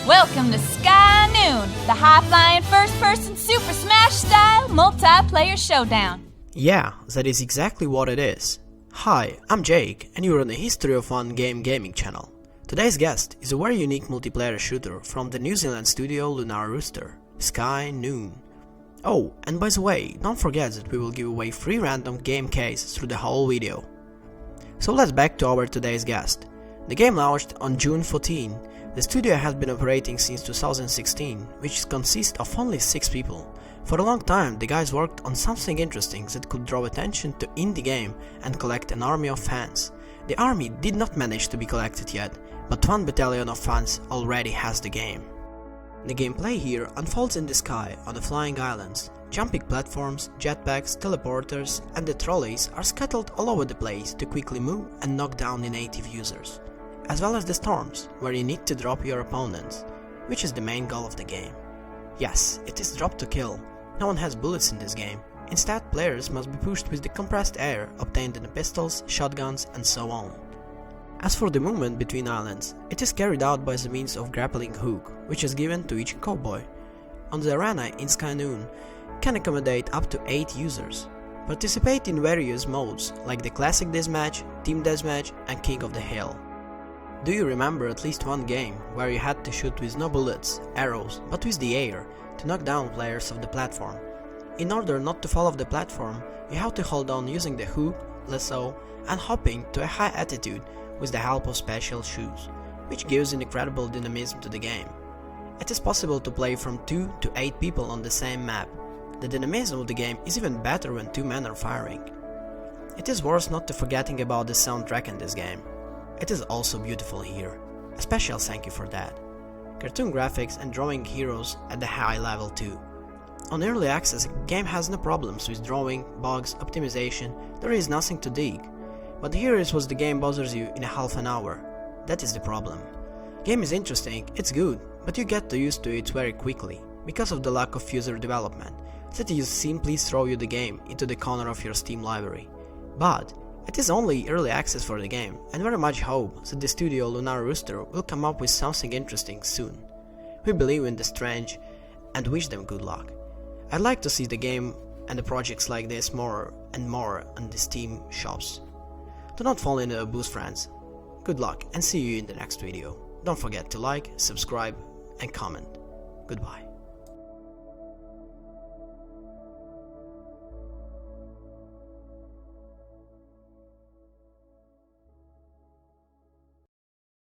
Welcome to Sky Noon, the high-flying first-person Super Smash-style multiplayer showdown. Yeah, that is exactly what it is. Hi, I'm Jake, and you're on the History of Fun gaming channel. Today's guest is a very unique multiplayer shooter from the New Zealand studio Lunar Rooster, Sky Noon. Oh, and by the way, don't forget that we will give away free random game keys through the whole video. So let's back to our today's guest. The game launched on June 14. The studio has been operating since 2016, which consists of only 6 people. For a long time, the guys worked on something interesting that could draw attention to indie game and collect an army of fans. The army did not manage to be collected yet, but 1 battalion of fans already has the game. The gameplay here unfolds in the sky on the flying islands. Jumping platforms, jetpacks, teleporters and the trolleys are scattered all over the place to quickly move and knock down the native users. As well as the storms, where you need to drop your opponents, which is the main goal of the game. Yes, it is drop to kill. No one has bullets in this game. Instead, players must be pushed with the compressed air obtained in the pistols, shotguns and so on. As for the movement between islands, it is carried out by the means of grappling hook, which is given to each cowboy. On the arena in Sky Noon can accommodate up to 8 users. Participate in various modes like the classic deathmatch, team deathmatch and king of the hill. Do you remember at least one game where you had to shoot with no bullets, arrows, but with the air to knock down players of the platform? In order not to fall off the platform, you have to hold on using the hook, lasso and hopping to a high altitude with the help of special shoes, which gives an incredible dynamism to the game. It is possible to play from 2 to 8 people on the same map. The dynamism of the game is even better when 2 men are firing. It is worth not to forgetting about the soundtrack in this game. It is also beautiful here. A special thank you for that. Cartoon graphics and drawing heroes at the high level too. On early access, the game has no problems with drawing, bugs, optimization, there is nothing to dig. But here is what the game bothers you in a half an hour. That is the problem. Game is interesting, it's good, but you get used to it very quickly, because of the lack of user development, that you simply throw you the game into the corner of your Steam library. But it is only early access for the game, and very much hope that the studio Lunar Rooster will come up with something interesting soon. We believe in the strange and wish them good luck. I'd like to see the game and the projects like this more and more on the Steam shops. Do not fall into abuse, friends. Good luck and see you in the next video. Don't forget to like, subscribe and comment. Goodbye.